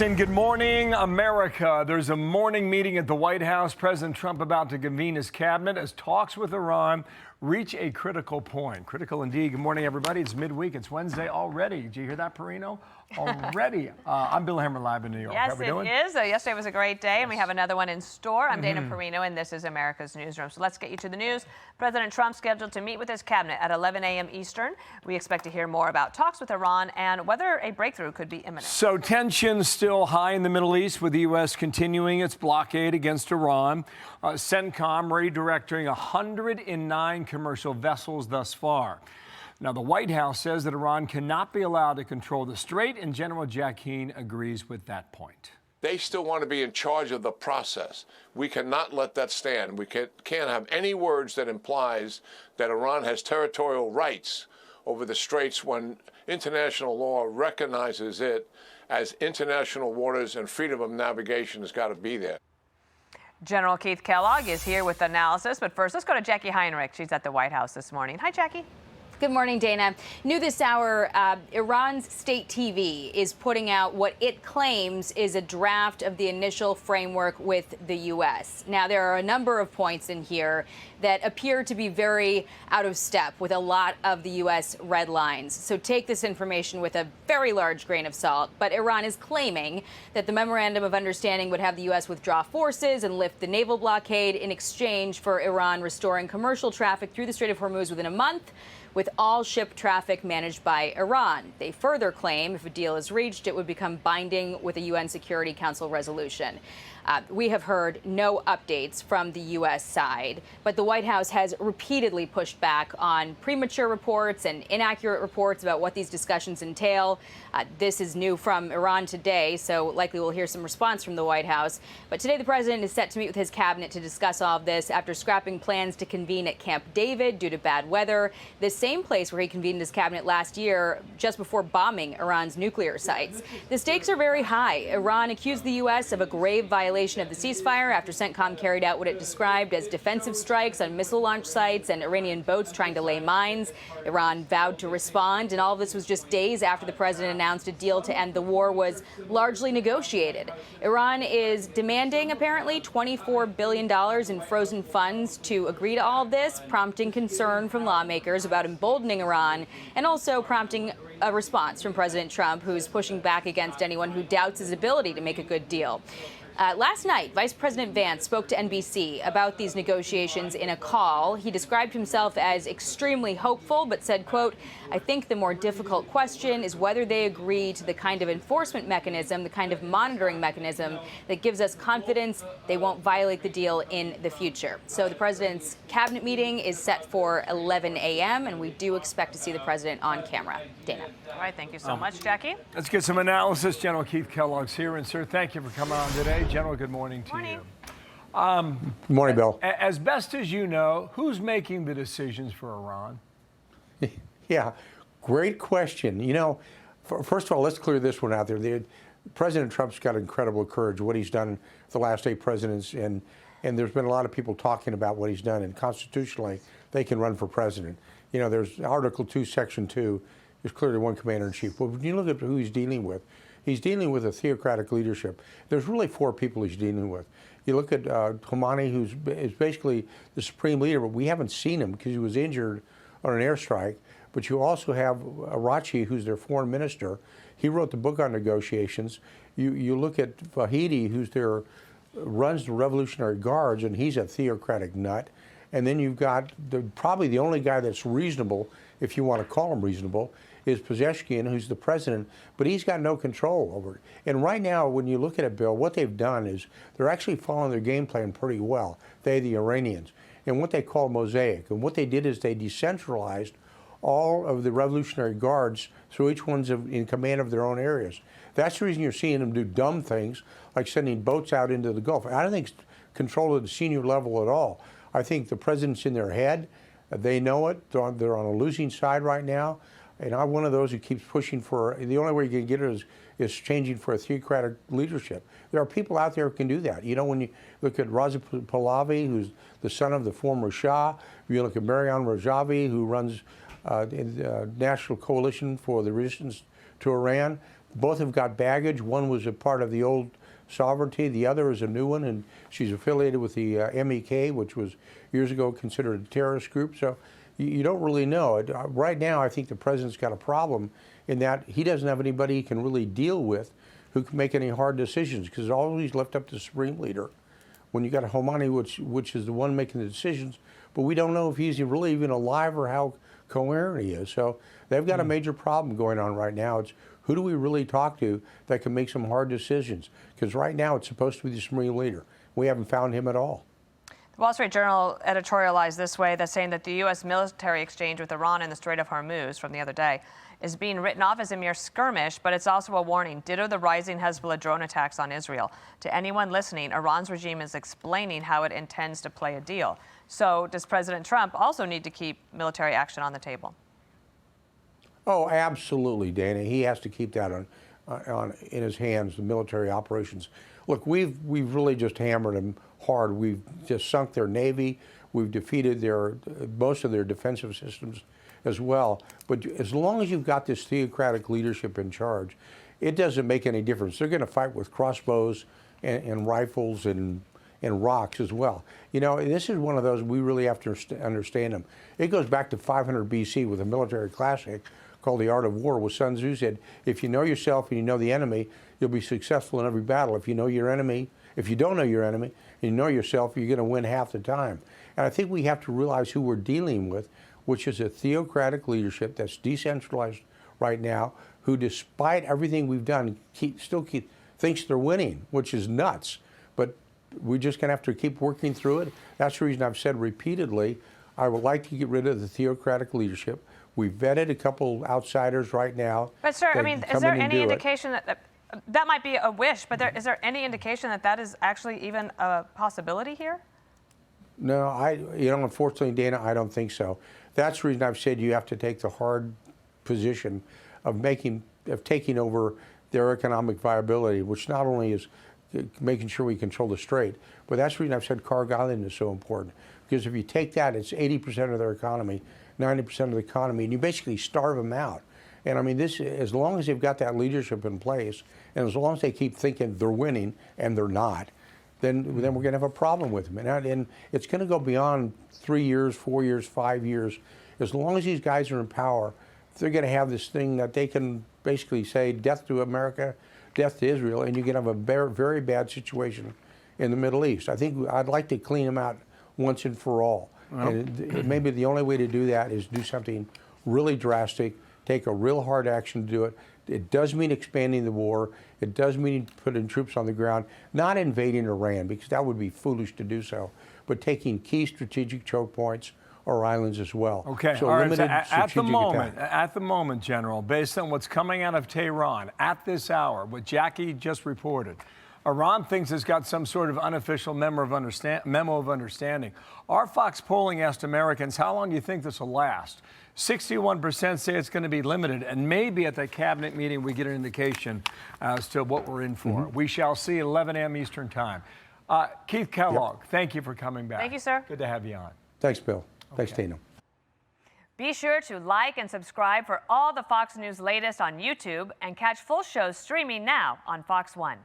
And good morning, America. There's a morning meeting at the White House. President Trump about to convene his cabinet as talks with Iran reach a critical point. Critical indeed. Good morning, everybody. It's midweek. It's Wednesday already. Did you hear that, Perino? Already. I'm Bill Hammer, live in New York. Yes, How we it doing? is. Yesterday was a great day, and we have another one in store. I'm Dana Perino, and this is America's Newsroom. So let's get you to the news. President Trump scheduled to meet with his cabinet at 11 a.m. Eastern. We expect to hear more about talks with Iran and whether a breakthrough could be imminent. So tensions still high in the Middle East, with the U.S. continuing its blockade against Iran. CENTCOM redirecting 109 commercial vessels thus far. Now, the White House says that Iran cannot be allowed to control the strait, and General Jacqui agrees with that point. They still want to be in charge of the process. We cannot let that stand. We can't have any words that implies that Iran has territorial rights over the straits when international law recognizes it as international waters, and freedom of navigation has got to be there. General Keith Kellogg is here with analysis, but first, let's go to Jacqui Heinrich. She's at the White House this morning. Hi, Jacqui. Good morning, Dana. New this hour, Iran's state TV is putting out what it claims is a draft of the initial framework with the U.S. Now, there are a number of points in here that appear to be very out of step with a lot of the U.S. red lines. So take this information with a very large grain of salt. But Iran is claiming that the memorandum of understanding would have the U.S. withdraw forces and lift the naval blockade in exchange for Iran restoring commercial traffic through the Strait of Hormuz within a month, with all ship traffic managed by Iran. They further claim if a deal is reached, it would become binding with a UN Security Council resolution. We have heard no updates from the U.S. side, but the White House has repeatedly pushed back on premature reports and inaccurate reports about what these discussions entail. This is new from Iran today, so likely we'll hear some response from the White House. But today the president is set to meet with his cabinet to discuss all of this after scrapping plans to convene at Camp David due to bad weather, the same place where he convened his cabinet last year just before bombing Iran's nuclear sites. The stakes are very high. Iran accused the U.S. of a grave violation of the ceasefire after CENTCOM carried out what it described as defensive strikes on missile launch sites and Iranian boats trying to lay mines. Iran vowed to respond, and all of this was just days after the president announced a deal to end the war was largely negotiated. Iran is demanding, apparently, $24 billion in frozen funds to agree to all of this, prompting concern from lawmakers about emboldening Iran and also prompting a response from President Trump, who's pushing back against anyone who doubts his ability to make a good deal. Last night, Vice President Vance spoke to NBC about these negotiations in a call. He described himself as extremely hopeful, but said, quote, "I think the more difficult question is whether they agree to the kind of enforcement mechanism, the kind of monitoring mechanism that gives us confidence they won't violate the deal in the future." So the president's cabinet meeting is set for 11 a.m., and we do expect to see the president on camera. Dana. All right, thank you so much, Jacqui. Let's get some analysis. General Keith Kellogg's here. And, sir, thank you for coming on today. General, good morning to you. Good morning, Bill. As best as you know, who's making the decisions for Iran? Yeah, great question. You know, first of all, let's clear this one out there. President Trump's got incredible courage, what he's done the last 8 presidents, and there's been a lot of people talking about what he's done, and constitutionally, they can run for president. You know, there's Article 2, Section 2, is clearly one commander-in-chief. But when you look at who he's dealing with a theocratic leadership. There's really 4 people he's dealing with. You look at Khamenei, is basically the supreme leader, but we haven't seen him because he was injured on an airstrike. But you also have Arachi, who's their foreign minister. He wrote the book on negotiations. You look at Fahidi, runs the Revolutionary Guards, and he's a theocratic nut. And then you've got probably the only guy that's reasonable, if you want to call him reasonable, is Pezeshkian, who's the president, but he's got no control over it. And right now, when you look at it, Bill, what they've done is they're actually following their game plan pretty well, the Iranians, and what they call mosaic. And what they did is they decentralized all of the Revolutionary Guards so each one's in command of their own areas. That's the reason you're seeing them do dumb things like sending boats out into the Gulf. I don't think it's control at the senior level at all. I think the president's in their head. They know it. They're on a losing side right now. And I'm one of those who keeps pushing for, the only way you can get it is changing for a theocratic leadership. There are people out there who can do that. You know, when you look at Raza Pahlavi, who's the son of the former Shah, you look at Maryam Rajavi, who runs the National Coalition for the Resistance to Iran. both have got baggage. One was a part of the old sovereignty. The other is a new one, and she's affiliated with the MEK, which was years ago considered a terrorist group. So you don't really know. Right now, I think the president's got a problem in that he doesn't have anybody he can really deal with who can make any hard decisions, because it's always left up to the supreme leader. When you got a Khamenei, which is the one making the decisions, but we don't know if he's really even alive or how coherent he is. So they've got a major problem going on right now. It's who do we really talk to that can make some hard decisions? Because right now it's supposed to be the supreme leader. We haven't found him at all. The Wall Street Journal editorialized this way, that's saying that the U.S. military exchange with Iran in the Strait of Hormuz from the other day is being written off as a mere skirmish, but it's also a warning. Ditto the rising Hezbollah drone attacks on Israel. To anyone listening, Iran's regime is explaining how it intends to play a deal. So does President Trump also need to keep military action on the table? Oh, absolutely, Dana. He has to keep that in his hands, the military operations. Look, we've really just hammered them hard. We've just sunk their Navy. We've defeated most of their defensive systems as well. But as long as you've got this theocratic leadership in charge, it doesn't make any difference. They're going to fight with crossbows and rifles and rocks as well. You know, this is one of those we really have to understand them. It goes back to 500 BC with a military classic called The Art of War, where Sun Tzu said, if you know yourself and you know the enemy, you'll be successful in every battle. If you know your enemy, if you don't know your enemy, and you know yourself, you're going to win half the time. And I think we have to realize who we're dealing with, which is a theocratic leadership that's decentralized right now, who, despite everything we've done, still thinks they're winning, which is nuts. But we're just going to have to keep working through it. That's the reason I've said repeatedly, I would like to get rid of the theocratic leadership. We've vetted a couple outsiders right now. But, sir, I mean, is there any indication that might be a wish, but is there any indication that is actually even a possibility here? No, unfortunately, Dana, I don't think so. That's the reason I've said you have to take the hard position of taking over their economic viability, which not only is making sure we control the strait, but that's the reason I've said Carg Island is so important. Because if you take that, it's 80% of their economy, 90% of the economy, and you basically starve them out. And I mean, as long as they've got that leadership in place, and as long as they keep thinking they're winning and they're not, then we're going to have a problem with them. And it's going to go beyond 3 years, 4 years, 5 years. As long as these guys are in power, they're going to have this thing that they can basically say, death to America, death to Israel, and you can have a very, very bad situation in the Middle East. I think I'd like to clean them out once and for all. Well, and maybe the only way to do that is do something really drastic, take a real hard action to do it. It does mean expanding the war. It does mean putting troops on the ground, not invading Iran, because that would be foolish to do so, but taking key strategic choke points or islands as well. Okay, so all right, limited so at the moment, General, based on what's coming out of Tehran at this hour, what Jacqui just reported, Iran thinks it's got some sort of unofficial memo of understanding. Our Fox polling asked Americans, how long do you think this will last? 61% say it's going to be limited, and maybe at the cabinet meeting we get an indication as to what we're in for. We shall see at 11 a.m. Eastern time. Keith Kellogg, thank you for coming back. Thank you, sir. Good to have you on. Thanks, Bill. Thanks, Tina. Be sure to like and subscribe for all the Fox News latest on YouTube, and catch full shows streaming now on Fox One.